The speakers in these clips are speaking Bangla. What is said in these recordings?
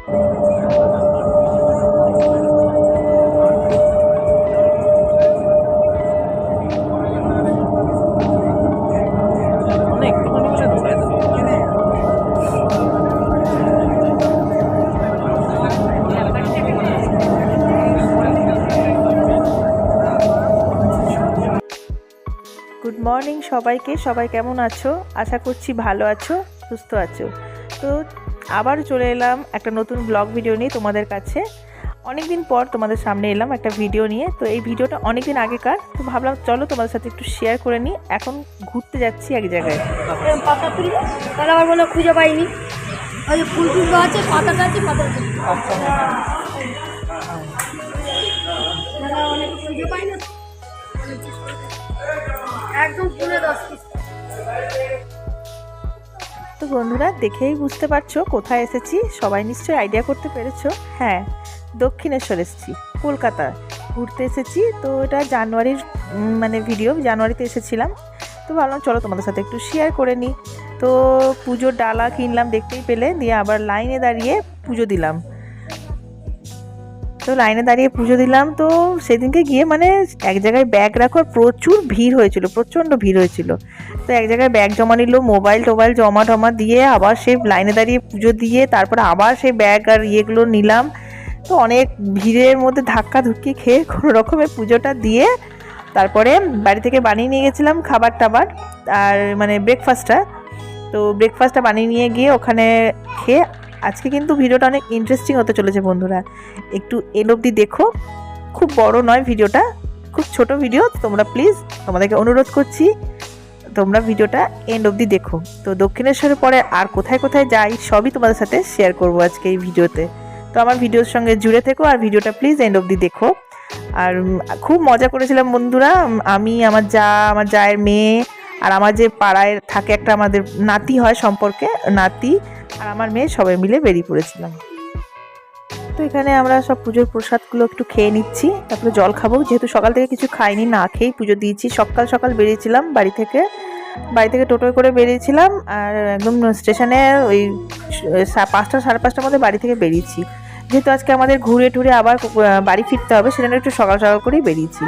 গুড মর্নিং সবাইকে। সবাই কেমন আছো? আশা করছি ভালো আছো, সুস্থ আছো। তো আবার চলে এলাম একটা নতুন ব্লগ ভিডিও নিয়ে তোমাদের কাছে। অনেক দিন পর তোমাদের সামনে এলাম একটা ভিডিও নিয়ে। তো এই ভিডিওটা অনেক দিন আগেকার, তো ভাবলাম চলো তোমাদের সাথে একটু শেয়ার করে নিই। এখন ঘুরতে যাচ্ছি এক জায়গায়। পাতা তুলবো, তাহলে আমার মনে খুঁজে পাইনি। ওই যে ফুল তুলবো আছে, পাতাটা আছে, পাতা অনেক খুঁজে পাই না, একদম ফুলে 10 পিস। তো বন্ধুরা দেখেই বুঝতে পারছো কোথায় এসেছি, সবাই নিশ্চয়ই আইডিয়া করতে পেরেছো। হ্যাঁ, দক্ষিণেশ্বর এসেছি, কলকাতা ঘুরতে এসেছি। তো এটা জানুয়ারির ভিডিও, জানুয়ারিতে এসেছিলাম। তো ভাবলাম চলো তোমাদের সাথে একটু শেয়ার করে নিই। তো পুজোর ডালা কিনলাম, দেখতেই পেলে, দিয়ে আবার লাইনে দাঁড়িয়ে পুজো দিলাম। তো লাইনে দাঁড়িয়ে পুজো দিলাম। তো সেদিনকে গিয়ে এক জায়গায় ব্যাগ রাখার প্রচুর ভিড় হয়েছিল, প্রচণ্ড ভিড় হয়েছিল। তো এক জায়গায় ব্যাগ জমা নিল, মোবাইল টোবাইল জমা টমা দিয়ে আবার সেই লাইনে দাঁড়িয়ে পুজো দিয়ে তারপরে আবার সেই ব্যাগ আর ইয়েগুলো নিলাম। তো অনেক ভিড়ের মধ্যে ধাক্কা ধুক্কি খেয়ে কোনো রকমের পুজোটা দিয়ে তারপরে বাড়ি থেকে বানিয়ে নিয়ে গেছিলাম খাবার টাবার আর ব্রেকফাস্টটা। তো ব্রেকফাস্টটা বানিয়ে নিয়ে গিয়ে ওখানে খেয়ে, আজকে কিন্তু ভিডিওটা অনেক ইন্টারেস্টিং হতে চলেছে বন্ধুরা, একটু এন্ড অবধি দেখো। খুব বড় নয় ভিডিওটা, খুব ছোট ভিডিও। তোমরা প্লিজ, তোমাদেরকে অনুরোধ করছি, তোমরা ভিডিওটা এন্ড অবধি দেখো। তো দক্ষিণেশ্বরের পরে আর কোথায় কোথায় যাই সবই তোমাদের সাথে শেয়ার করবো আজকে এই ভিডিওতে। তো আমার ভিডিওর সঙ্গে জুড়ে থেকো আর ভিডিওটা প্লিজ এন্ড অবধি দেখো। আর খুব মজা করেছিলাম বন্ধুরা, আমি, আমার জায়ের মেয়ে আর আমার যে পাড়ায় থাকে একটা আমাদের নাতি হয় সম্পর্কে, নাতি আর আমার মেয়ে সবাই মিলে বেরিয়ে পড়েছিলাম। তো এখানে আমরা সব পুজোর প্রসাদগুলো একটু খেয়ে নিচ্ছি, তারপরে জল খাবো, যেহেতু সকাল থেকে কিছু খাইনি, না খেয়েই পুজো দিয়েছি। সকাল সকাল বেরিয়েছিলাম বাড়ি থেকে টোটোয় করে বেরিয়েছিলাম আর একদম স্টেশনে ওই 5টা সাড়ে 5টার মধ্যে বাড়ি থেকে বেরিয়েছি। যেহেতু আজকে আমাদের ঘুরে টুরে আবার বাড়ি ফিরতে হবে, সেজন্য একটু সকাল সকাল করেই বেরিয়েছি।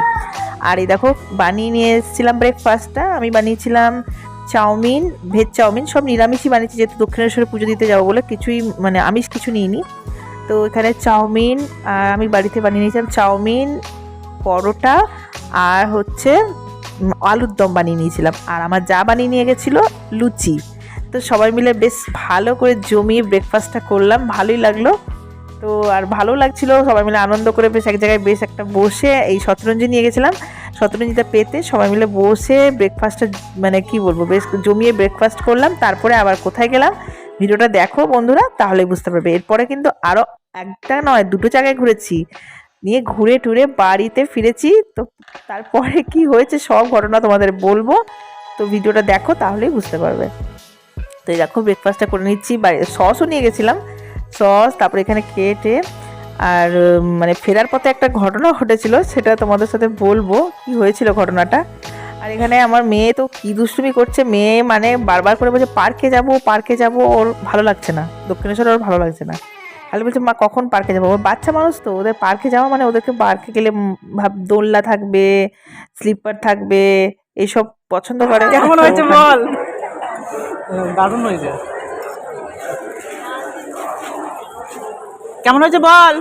আর এই দেখো বানিয়ে নিয়ে এসেছিলাম ব্রেকফাস্টটা। আমি বানিয়েছিলাম চাউমিন, ভেজ চাউমিন, সব নিরামিষই বানিয়েছি, যেহেতু দক্ষিণেশ্বরে পুজো দিতে যাবো বলে কিছুই আমিষ কিছু নিইনি। তো এখানে চাউমিন, আর আমি বাড়িতে বানিয়ে নিয়েছিলাম চাউমিন, পরোটা আর আলুর দম বানিয়ে নিয়েছিলাম। আর আমার যা বানিয়ে নিয়ে গেছিলো লুচি। তো সবাই মিলে বেশ ভালো করে জমিয়ে ব্রেকফাস্টটা করলাম, ভালোই লাগলো। তো আর ভালো লাগছিল, সবাই মিলে আনন্দ করে বেশ এক জায়গায় বেশ একটা বসে, এই শতরঞ্জি নিয়ে গেছিলাম, শতরঞ্জিটা পেতে সবাই মিলে বসে ব্রেকফাস্টটা কি বলবো, বেশ জমিয়ে ব্রেকফাস্ট করলাম। তারপরে আবার কোথায় গেলাম ভিডিওটা দেখো বন্ধুরা, তাহলে বুঝতে পারবে। এরপরে কিন্তু আরও একটা নয়, 2টো জায়গায় ঘুরেছি, নিয়ে ঘুরে টুরে বাড়িতে ফিরেছি। তো তারপরে কি হয়েছে সব ঘটনা তোমাদের বলবো, তো ভিডিওটা দেখো তাহলেই বুঝতে পারবে। তো এই দেখো ব্রেকফাস্টটা করে নিচ্ছি, সসও নিয়ে গেছিলাম, সস। তারপরে এখানে খেয়ে আর ফেরার পথে একটা ঘটনা ঘটেছিল, সেটা তোমাদের সাথে বলবো কি হয়েছিল ঘটনাটা। আর এখানে আমার মেয়ে তো কি দুষ্টুমি করছে, মেয়ে বারবার করে বলছে পার্কে যাবো, ওর ভালো লাগছে না, দক্ষিণেশ্বরে ওর ভালো লাগছে না। খালি বলছে মা কখন পার্কে যাবো। ওর বাচ্চা মানুষ তো, ওদের পার্কে যাওয়া ওদেরকে পার্কে গেলে দোলনা থাকবে, স্লিপার থাকবে, এইসব পছন্দ করে। কেমন হয়েছে বল? দারুণ হয়েছে। কেমন হয়েছে বল?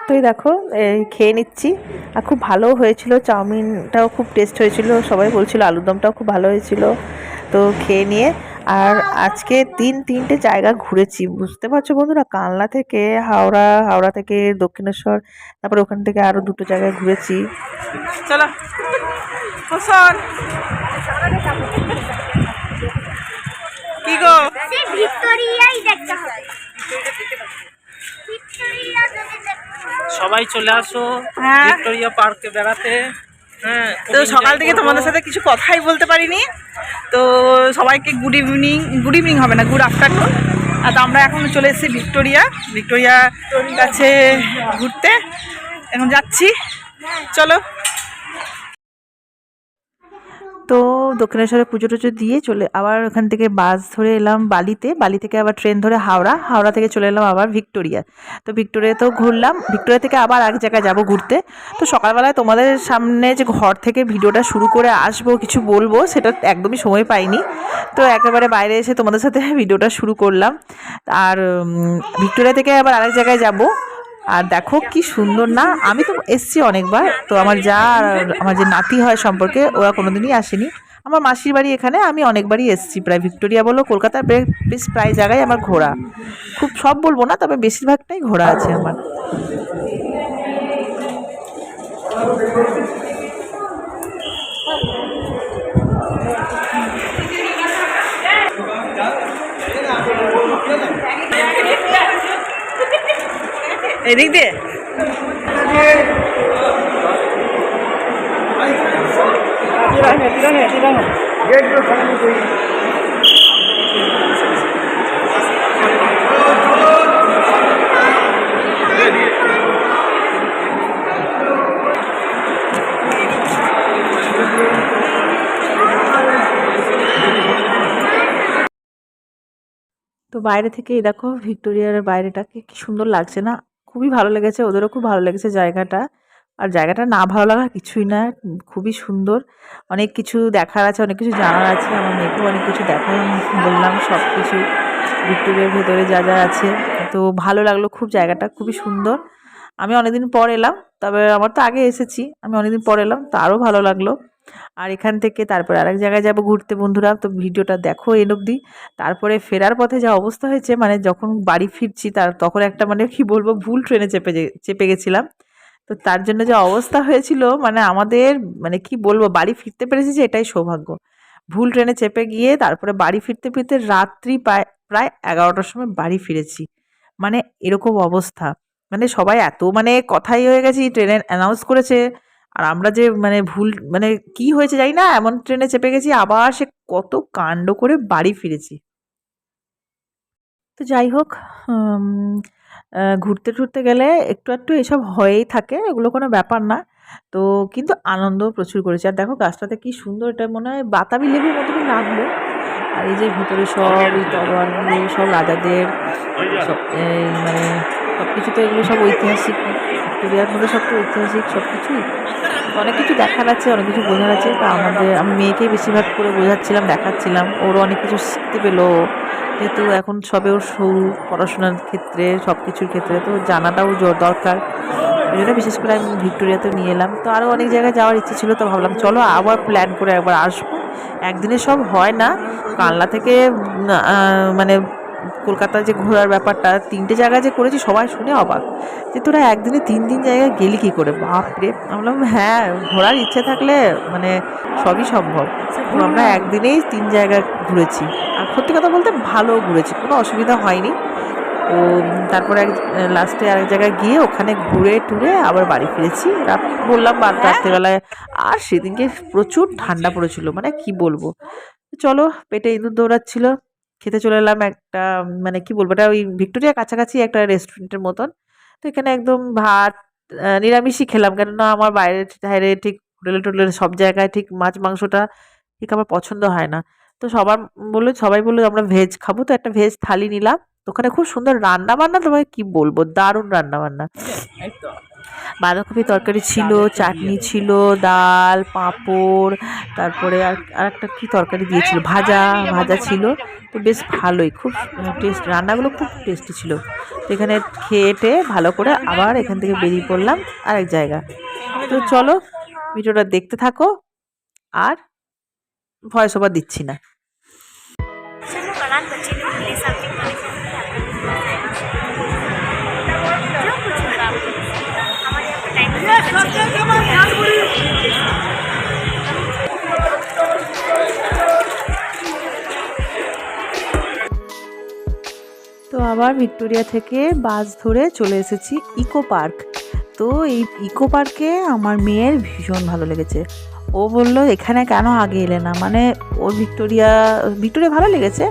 তো এই দেখো খেয়ে নিচ্ছি, আর খুব ভালো হয়েছিল, চাউমিনটাও খুব টেস্ট হয়েছিল, সবাই বলছিল আলুর দমটাও খুব ভালো হয়েছিল। তো খেয়ে নিয়ে আর আজকে 3টে জায়গা ঘুরেছি, বুঝতে পারছো বন্ধুরা, কালনা থেকে হাওড়া থেকে দক্ষিণেশ্বর, তারপরে ওখান থেকে আরও 2টো জায়গায় ঘুরেছি। চলো কি গো, ভিক্টোরিয়াই দেখতে হবে। সবাই চলে আসো ভিক্টোরিয়া পার্কে বেড়াতে। হ্যাঁ, তো সকাল থেকে তোমাদের সাথে কিছু কথাই বলতে পারিনি। তো সবাইকে গুড ইভিনিং হবে না, গুড আফটারনুন। আর তো আমরা এখন চলে এসেছি ভিক্টোরিয়া কাছে ঘুরতে, এখন যাচ্ছি, চলো। তো দক্ষিণেশ্বরে পুজো টুজো দিয়ে আবার ওখান থেকে বাস ধরে এলাম বালিতে, বালি থেকে আবার ট্রেন ধরে হাওড়া, হাওড়া থেকে চলে এলাম আবার ভিক্টোরিয়া। তো ভিক্টোরিয়াতেও ঘুরলাম, ভিক্টোরিয়া থেকে আবার এক জায়গায় যাব ঘুরতে। তো সকালবেলায় তোমাদের সামনে যে ঘর থেকে ভিডিওটা শুরু করে আসবো, কিছু বলবো, সেটা একদমই সময় পাইনি। তো একেবারে বাইরে এসে তোমাদের সাথে ভিডিওটা শুরু করলাম। আর ভিক্টোরিয়া থেকে আবার আরেক জায়গায় যাব। আর দেখো কি সুন্দর না, আমি তো এসছি অনেকবার, তো আমার যা আর আমার যে নাতি হয় সম্পর্কে ওরা কোনোদিনই আসেনি। আমার মাসির বাড়ি এখানে, আমি অনেকবারই এসছি, প্রায় ভিক্টোরিয়া বলো কলকাতার বেশ প্রায় জায়গায় আমার ঘোরা, খুব সব বলবো না, তবে বেশিরভাগটাই ঘোরা আছে আমার। এদিক দিয়ে তো বাইরে থেকে এই দেখো ভিক্টোরিয়ার বাইরেটাকে কি সুন্দর লাগছে না, খুবই ভালো লেগেছে, ওদেরও খুব ভালো লেগেছে জায়গাটা। আর জায়গাটা না ভালো লাগার কিছুই না, খুবই সুন্দর, অনেক কিছু দেখার আছে, অনেক কিছু জানার আছে। আমার মেয়েকেও অনেক কিছু দেখার বললাম, সব কিছু ভিক্টোরিয়ার ভেতরে যা যা আছে। তো ভালো লাগলো খুব, জায়গাটা খুবই সুন্দর। আমি অনেকদিন পর এলাম, তবে আমার তো আগে এসেছি, আমি অনেকদিন পর এলাম, তো আরও ভালো লাগলো। আর এখান থেকে তারপরে আরেক জায়গায় যাব ঘুরতে বন্ধুরা, তো ভিডিওটা দেখো এন অবধি। তারপরে ফেরার পথে যা অবস্থা হয়েছে, মানে যখন বাড়ি ফিরছি তখন একটা মানে কি বলবো, ভুল ট্রেনে চেপে গেছিলাম। তো তার জন্য যে অবস্থা হয়েছিল, মানে আমাদের মানে কি বলবো, বাড়ি ফিরতে পেরেছি যে এটাই সৌভাগ্য। ভুল ট্রেনে চেপে গিয়ে তারপরে বাড়ি ফিরতে ফিরতে রাত্রি প্রায় 11টার সময় বাড়ি ফিরেছি। মানে এরকম অবস্থা, মানে সবাই এত মানে কথাই হয়ে গেছি, ট্রেনে অ্যানাউন্স করেছে, আর আমরা যে মানে ভুল মানে কি হয়েছে জানি না, এমন ট্রেনে চেপে গেছি, আবার সে কত কাণ্ড করে বাড়ি ফিরেছি। তো যাই হোক, ঘুরতে টুরতে গেলে একটু একটু এসব হয়েই থাকে, এগুলো কোনো ব্যাপার না। তো কিন্তু আনন্দও প্রচুর করেছি। আর দেখো গাছটাতে কি সুন্দর, এটা মনে হয় বাতাবি লেবুর মতনই লাগলো। আর এই যে ভিতরে সব এই তলোয়ারগুলো সব রাজাদের, সব মানে সব কিছু তো এগুলো সব ঐতিহাসিক, ভিক্টোরিয়ার মধ্যে সব তো ঐতিহাসিক সব কিছুই, অনেক কিছু দেখার আছে, অনেক কিছু বোঝার আছে। তা আমি মেয়েকেই বেশিরভাগ করে বোঝাচ্ছিলাম, দেখাচ্ছিলাম, ওরও অনেক কিছু শিখতে পেলো, যেহেতু এখন সবে ওর সরু, পড়াশোনার ক্ষেত্রে সব কিছুর ক্ষেত্রে তো জানাটাও দরকার। ওই জন্য বিশেষ করে আমি ভিক্টোরিয়াতে নিয়ে এলাম। তো আরও অনেক জায়গায় যাওয়ার ইচ্ছে ছিল, তো ভাবলাম চলো আবার প্ল্যান করে একবার আসবো, একদিনে সব হয় না। কালনা থেকে মানে কলকাতায় যে ঘোরার ব্যাপারটা, 3টে জায়গায় যে করেছি, সবাই শুনে অবাক যে তোরা একদিনে 3 জায়গায় গেলি কী করে, বাপরে। আমি বললাম হ্যাঁ, ঘোরার ইচ্ছে থাকলে মানে সবই সম্ভব। তো আমরা একদিনেই 3 জায়গা ঘুরেছি, আর সত্যি কথা বলতে ভালো ঘুরেছি, কোনো অসুবিধা হয়নি। তো তারপরে লাস্টে আরেক জায়গায় গিয়ে ওখানে ঘুরে টুরে আবার বাড়ি ফিরেছি, বললাম রাত্রেবেলায়। আর সেদিনকে প্রচুর ঠান্ডা পড়েছিল, মানে কি বলবো। চলো, পেটে ইঁদুর দৌড়াচ্ছিল, খেতে চলে এলাম একটা, মানে কি বলবো, এটা ওই ভিক্টোরিয়া কাছাকাছি একটা রেস্টুরেন্টের মতন। তো এখানে একদম ভাত নিরামিষই খেলাম, কেননা আমার বাইরে ধারে ঠিক হোটেলে টোটেলে সব জায়গায় ঠিক মাছ মাংসটা ঠিক আমার পছন্দ হয় না। তো সবাই বললো আমরা ভেজ খাবো, তো একটা ভেজ থালি নিলাম। তো ওখানে খুব সুন্দর রান্না বান্না, তোমাকে কি বলবো, দারুণ রান্না বান্না। বাঁধাকপি তরকারি ছিল, চাটনি ছিল, ডাল, পাঁপড়, তারপরে আর একটা কী তরকারি দিয়েছিল, ভাজা ছিল। তো বেশ ভালোই, খুব টেস্ট, রান্নাগুলো খুব টেস্টি ছিল। তো এখানে খেয়ে ভালো করে আবার এখান থেকে বেরিয়ে পড়লাম আরেক জায়গা। তো চলো ভিডিওটা দেখতে থাকো, আর ভয়েস ওভার দিচ্ছি না। তো আবার ভিক্টোরিয়া থেকে বাস ধরে চলে এসেছি ইকো পার্ক। তো এই ইকো পার্কে আমার মেয়ের ভীষণ ভালো লেগেছে। ও বলল এখানে কেন আগে এলে না, মানে ওর ভিক্টোরিয়া ভালো লেগেছে,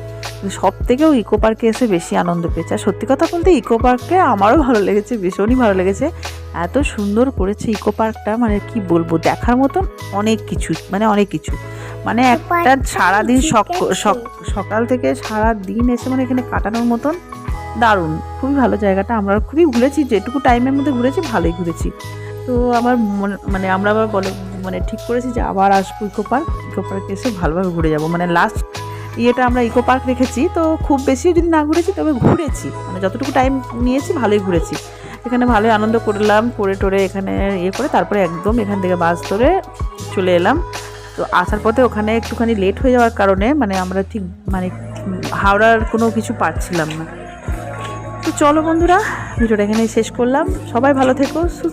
সব থেকেও ইকো পার্কে এসে বেশি আনন্দ পেয়েছে। আর সত্যি কথা বলতে ইকো পার্কে আমারও ভালো লেগেছে, ভীষণই ভালো লেগেছে। এত সুন্দর করেছে ইকো পার্কটা, মানে কি বলবো, দেখার মতন অনেক কিছু, মানে একটা সারাদিন সকাল থেকে সারা দিন এসে মানে এখানে কাটানোর মতন দারুণ, খুবই ভালো জায়গাটা। আমরা খুবই ঘুরেছি, যেটুকু টাইমের মধ্যে ঘুরেছি ভালোই ঘুরেছি। তো আমার মানে আমরা আবার ঠিক করেছি যে আবার আসবো ইকো পার্কে এসে ভালোভাবে ঘুরে যাব। মানে লাস্ট ইয়েটা আমরা ইকো পার্ক রেখেছি, তো খুব বেশিও যদি না ঘুরেছি তবে ঘুরেছি, মানে যতটুকু টাইম নিয়েছি ভালোই ঘুরেছি। এখানে ভালোই আনন্দ করলাম, করে টোরে এখানে করে তারপরে একদম এখান থেকে বাস ধরে চলে এলাম। তো আসার পথে ওখানে একটুখানি লেট হয়ে যাওয়ার কারণে আমরা ঠিক হাওড়ার কোনো কিছু পাচ্ছিলাম না। তো চলো বন্ধুরা, ভিডিওটা এখানেই শেষ করলাম। সবাই ভালো থেকো।